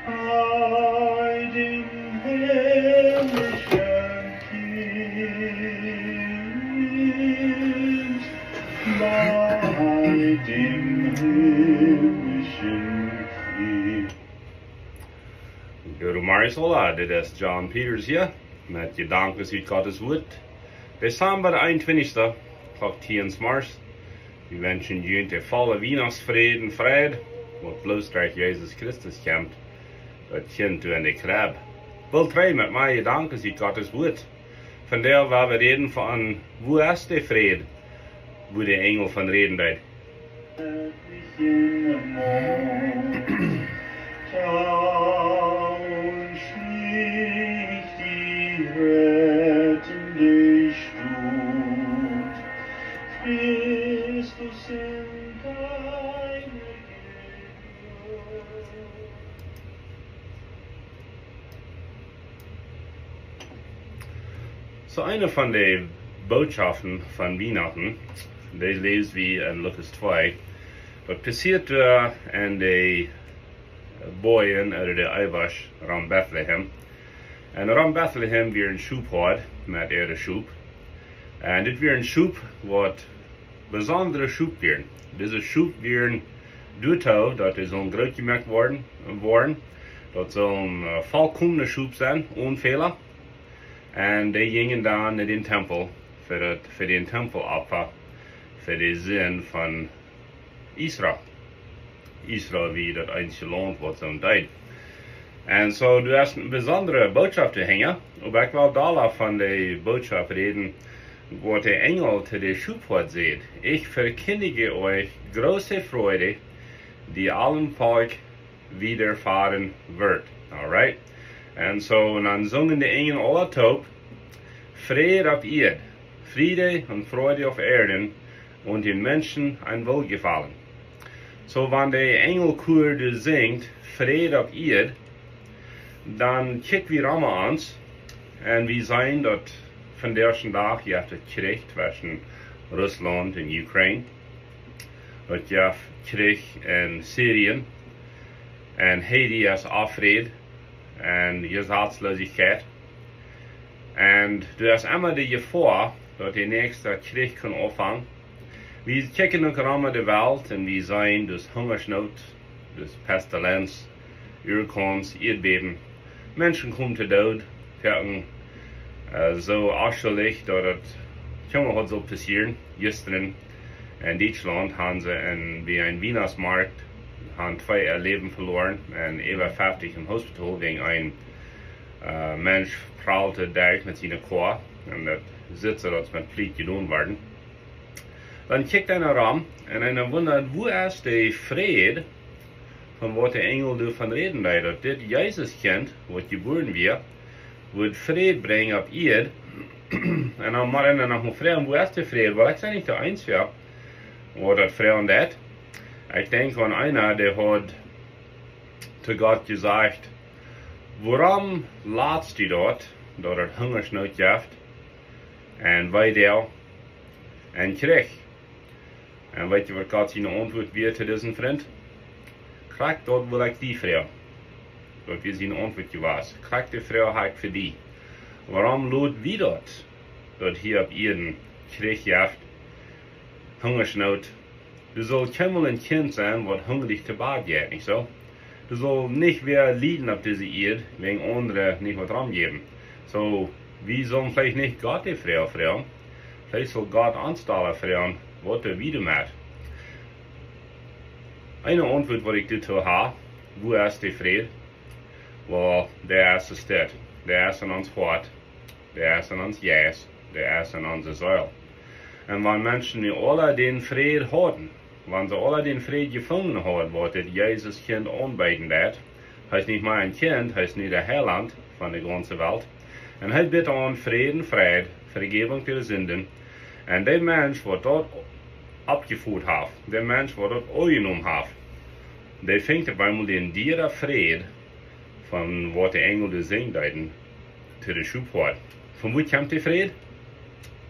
bei dem herrlichen Kind, bei dem himmlischen Kind. Guru Maris Hola, dit is John Peters hier, met gedankens uit Gottes woord. December 21, klok 10 mars. Wir wünschen jullie de volle Weihnachtsvrede en vrede, wat bloß durch Jesus Christus komt, dat kind in de krab. Wil drei met mij gedankens uit Gottes woord. Vandaar waar we reden van, wo is de vrede, wo de engel van reden deed. So eine von den Botschaften von Weihnachten, die lesen wir in Lukas 2, was passiert da in den Bojen oder der Eiwasch rond Bethlehem. En rond Bethlehem weer een Schub had, met de Schub. En dit weer een Schub wat bijzondere Schub weer. Deze Schub weer doortouw, dat is een groot gemaakt worden. Dat zal een volkomen Schub zijn, onfehler. En die gingen dan naar de tempel, voor de tempelopfer, voor de zin van Israël. Israël wie dat einzige land wat zo'n tijd. En zo, du hast een bijzondere boodschap te hangen. Maar ik wil daar van de boodschap reden, wat de engel te de Schubfahrt zegt. Ich verkündige euch große Freude, die allen Volk widerfahren wird. Alright? En zo, en dan zongen de engel alle top, Vrede op Erd, Friede und Freude auf Erden, und den Menschen ein Wohlgefallen. So, wenn der Engelchor singt, Vrede op Erd, dann kijken wir allemaal ans en we zijn dat van de eerste dag je hebt het Krieg zwischen Rusland en Ukraine. Dat je hebt Krieg in Syrië en Haiti is afred en je hartslosigheid. En du hast immer die Gefahr, dat de nächste Krieg kan opvangen. We kijken ook allemaal de wereld en we zijn dus hongersnood, dus pestilens, Urkons, Erdbeben. Menschen komen te dood, werden zo afschuwelijk dat het helemaal wat zal passieren. Gisteren in Duitsland haben sie bij een Weihnachtsmarkt 2 Leben verloren en über 50 im Hospital wegen een Mensch prallte durch mit seiner Chor und das Sitze, das mit Pflicht gedaan werden. Dann kijkt einer ran und einer wundert, wo ist die Vrede van wat de engel ervan reden bij dat dit Jezus kind, wat geboren weer, wordt vrede brengen op Erd. En dan maar en nog vragen, wo is de vrede? Wel, ik ben niet de einzige, wat dat vragen dat. Ik denk aan einer, der hat zu Gott gesagt, waarom laatst je dat het hungersnood heeft, en wij daar, en kreeg. En weet je wat God zijn antwoord weer te deze vriend? Krijg dat wil ik die vrouw. Dat is zijn antwoord was. Krijg de vrouw heb ik voor die. Waarom laat wie dat? Dat hier op Erden Krieg heeft, hungersnood. Du sollst helemaal een kind zijn wat hungerig te bad gaat, niet zo? Du sollst nicht weer lijden op deze Erde, wegen anderen nicht wat ramgeben. So, wie sollen vielleicht nicht Gott die Frau fragen? Vielleicht soll Gott anstellen fragen, wat er wieder macht. Eine Antwort, wat ik dazu habe, wo ist die Vrede? Wel, der ist es dit. Der ist in ons hart, der ist in ons jas, der ist in onze Seele. Und wenn Menschen alle den Vrede haben, wenn sie alle den Vrede gefunden haben, was das Jesus Kind anbieten wird, heißt nicht mal ein Kind, heißt nicht der Heiland von der ganzen Welt. Und hij bitte an Frieden, Freiheit, Vergebung der Sünden. Und der Mensch, der dort abgeführt hat, der Mensch, der dort angenommen hat, der fängt auf einmal den dieser Frieden, von was die Engel der Sing deuten, zu der Schubfahrt. Von wo kommt der Frieden?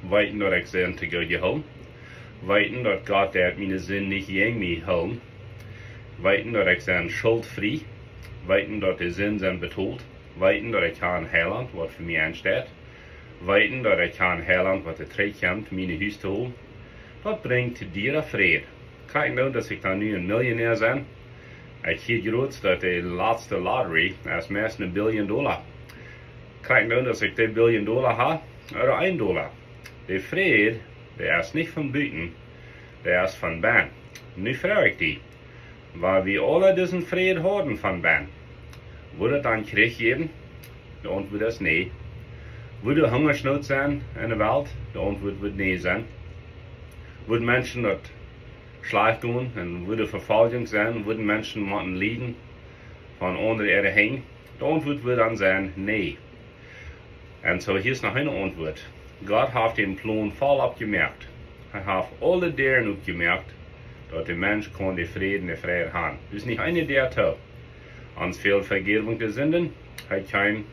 Weiten, dass ich sehen, zu Gott geholfen. Weiten, dass Gott der meine Sinn nicht gegen mich helfen. Weten dat ik zijn schuldvrij. Weten dat de zin zijn betoeld. Weten dat ik ga een heiland wat voor mij aanstaat. Weten dat ik ga een heiland wat er terugkomt mijn huis te holen. Dat brengt dieren vrede. Kijk nou dat ik dan nu een miljonair ben. Ik zie groot dat de laatste lottery is meest $1 biljoen. Kijk nou dat ik $1 biljoen heb, oder $1. De vrede, die is niet van buiten, die is van binnen. Nu vraag ik die, waar we alle deze vrede houden van binnen, wordt het dan Krieg geben? De antwoord is nee. Wordt er hongersnood zijn in de wereld? De antwoord wordt nee zijn. Worden mensen dat slecht doen en wordt er vervolging zijn? Worden mensen moeten lijden van onder ihre heen? De antwoord wordt dan zijn nee. En zo hier is nog een antwoord. God heeft den plan volop gemerkt. Hij heeft alle deren opgemerkt dat de mens kon de vrede en de vrijheid hebben. Dus niet eine der toe. Ons fehlt Vergebung der Sünden, hij kwam.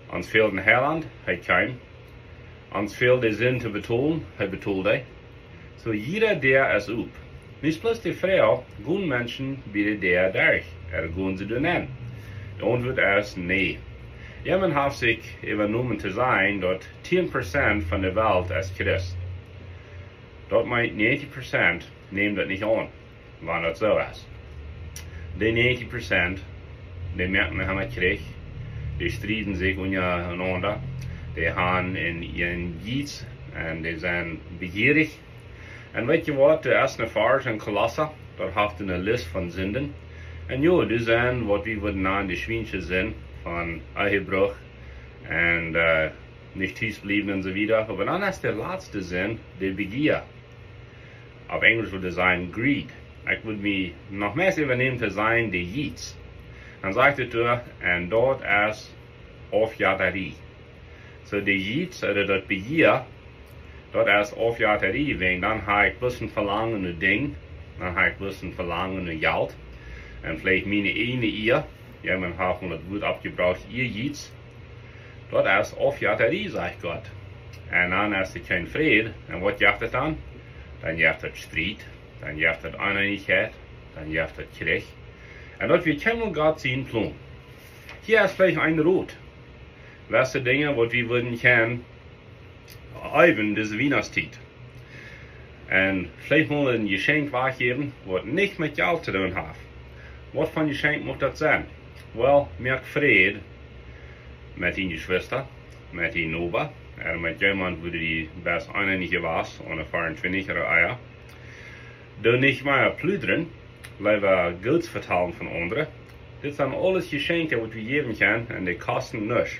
Ons fehlt een heiland, hij kwam. Ons fehlt de zin te betoelen, hij betoelde. So jeder der is op. Niet plus de vrouw, gaan mensen bij der durch. Gaan ze doen aan. De antwoord is nee. Jemand heeft zich übernommen te zijn dat 10% van de wereld is Christ. Dat meint 90% neemt dat niet aan, wanneer dat zo is. Die 90%, die merken dat hij Krieg, die strijden zich ondereinander, die gaan in iets en die zijn begierig. En weet je wat, de eerste vers in Kolosse, dat heeft een lijst van zinden. En ja, die zijn wat we willen aan de schwijntjes zijn, van Ehebrug en nicht thuis blijven en zo wieder. Aber dan is de laatste zin, de begier. Op Engels würde zijn greed. Ik wil me nog meer übernehmen te zijn de jiets. Dan zegt het er, en dat is afjaterie. So de jiets, oder dat begier, dat is afjaterie, wegen dan heb ik bloß een verlangende ding, dan heb ik bloß een verlangende geld, en vielleicht meine ene eer, ja, man hat von das Wort abgebraucht, ihr jiets, dat is afjaterie, zegt Gott. En dan is er geen vrede, en wat jaagt het dan? Dan jaagt het strijd, dan jaagt het oneenigheid, dan jaagt het Krieg. En dat wird helemaal Gott zijn plan. Hier is vielleicht ein Rot. Was de dingen wat we würden kennen, even deze Weihnachtszeit. En vielleicht mal een geschenk weggeven, wat niet met jou te doen heeft. Wat van geschenk moet dat zijn? Wel, merk vrede met die Geschwister, met die Nober, en met jemand, wo die best einige was, ohne 24 oder Eier. Doe nicht mehr plüderen, lieber Geld vertalen von anderen. Dit zijn alles geschenken wat we geven kunnen en die kosten niks.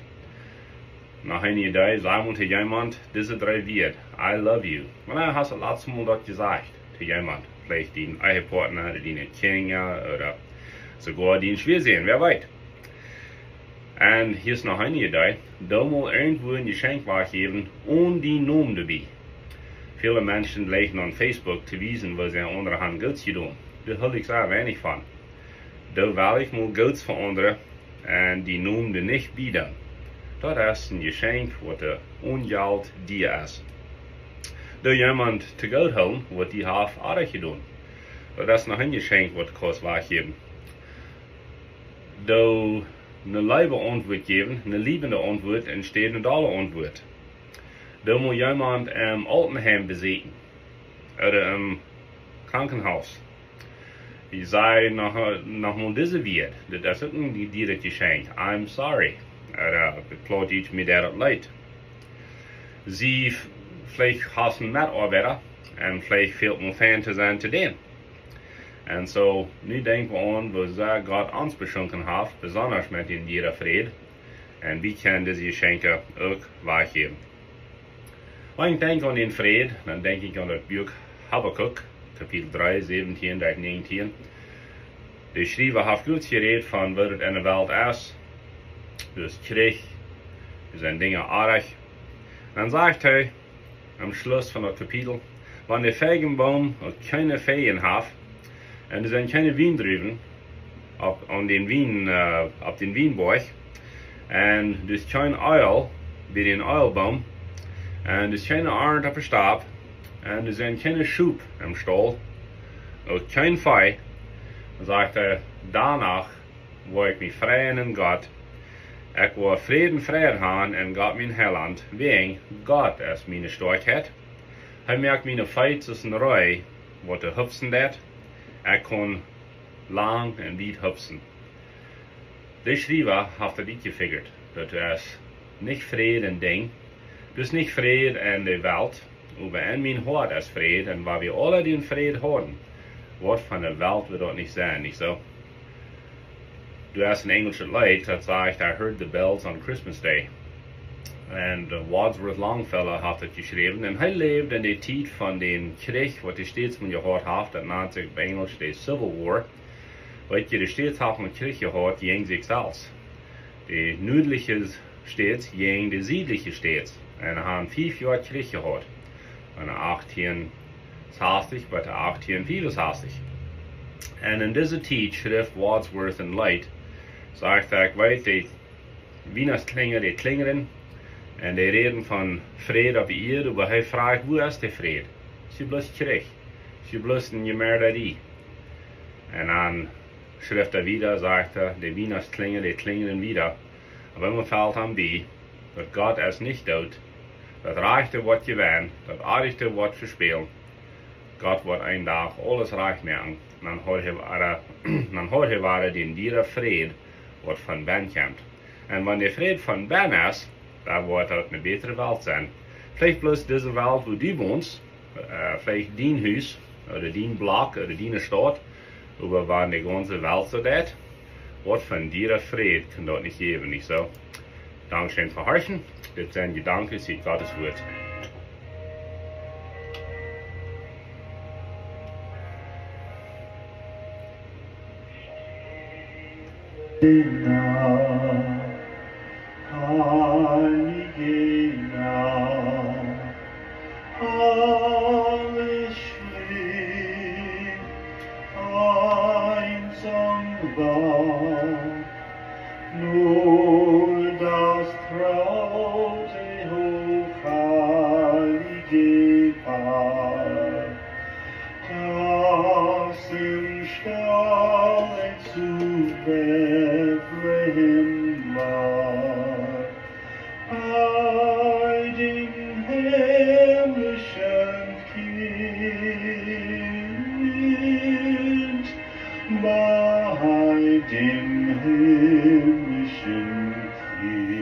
Nach einer Idee sagen wir zu jemand, diese 3 Wörter, I love you. Wanneer hast du das letzte Mal das gesagt zu jemand? Vielleicht dein Ehepartner, oder deine Kinder, oder sogar dein Schwiegersehen, wer weiß. Und hier ist noch eine Idee, da mal irgendwo ein Geschenk weggeben und die Namen dabei. Viele Menschen legen auf Facebook zu wissen, was sie an anderer Hand Geld getan. Da halte ich sehr wenig von. Da will ich mal Geld von anderen und die Namen nicht bieten. Dat is een geschenk wat de ongeld die is. Door iemand te geld houden wat die heeft aardig gedaan. Dat is nog een geschenk wat kost weggeven. Door een lieve antwoord geven, een lievende antwoord entsteht een dolle antwoord. Door moet iemand im Altenheim bezitten. Oder im Krankenhaus. Die zei nog mal deze weer. Dat is ook een direct geschenk. I'm sorry. Beklaagt iets met dat leid. Sie vielleicht hassen Mitarbeiter und vielleicht fehlt mir Fan zu sein zu denen. Und so, nu denken wir an, was Gott uns beschenken hat, besonders mit in jeder Friede. Und wie können diese Geschenke auch weggeben. Wenn ich denke an den Friede, dann denke ich an das Buch Habakkuk, Kapitel 3, 17 bis 19. Der Schreiber hat gut geredet von, was es in der Welt ist. Dus Krieg, zijn dingen aardig. Dan zegt hij, am Schluss van het kapitel, wanneer de vijgenboom ook keine Veen heeft, en er zijn keine Wiendruven op den Wienboog, en dus geen uil bij den uilboom, en dus keine arend op de stab, en er zijn keine Schub im Stal, ook geen Vee, sagte, danach wo ich mich freuen in Gott, ich will Frieden haben in Gott mein Heiland, wegen Gott ist meine Starkheit. Hij merkt meine Feit tussen Reu, wat de hupsen dat, ik kon lang en weit hupsen. De schrijver heeft het niet gefigurt, dat is nicht Frieden in Ding, dus nicht Frieden in de Welt, aber in mijn hart is Frieden, en waar we alle den Frieden haben, wat van de Welt wird dort nicht sein, nicht so? Du hast ein englisches Lied, das sagt, I heard the bells on Christmas Day. En Wadsworth Longfellow hat het geschreven. En hij leefde in de tijd van de Krieg, wat je steeds van gehoord heeft, dat nennt zich bij Engels de Civil War. Wat je steeds hebt van Krieg gehoord, gegen zich zelfs. De noordelijke States gegen de zuidelijke States. En er hebben 5 jaar Krieg gehoord. Van 1860 tot 1865. En in deze tijd schreef Wadsworth een lied. Zegt dat ik weet, de Wienersklinger, die klingeren. En die reden van vrede op de aarde, maar hij vraagt, wo is de vrede? Ze bloos Krieg. Ze bloos niet meer dat die. En dan schrijft er wieder, sagt er, die Wienersklinger, die klingeren wieder. Aber immer fällt aan bij, dat Gott is nicht dood. Dat reichte wat je wen, dat aardigste wat verspelen. Gott wird ein Tag alles reich machen. Dan hoort hij waar den dieren vrede, wat van ben komt. En wanneer de vrede van ben is, dan wordt het een betere Welt zijn. Vielleicht bloß diese Welt, wo du wohnst, vielleicht dein Haus, oder dein Block, oder deine Stadt, aber wenn die ganze Welt so das, wat von dir Frieden kann dort nicht geben, nicht so? Dankeschön für Horchen, das sind Gedanken, sieht Gottes Wort. Heilige Nacht, alles schläft, einsam wach, nur das traute hochheilige Paar, das im Stalle zu Bethlehem war. Bei dem himmlischen Kind, bei dem himmlischen Kind.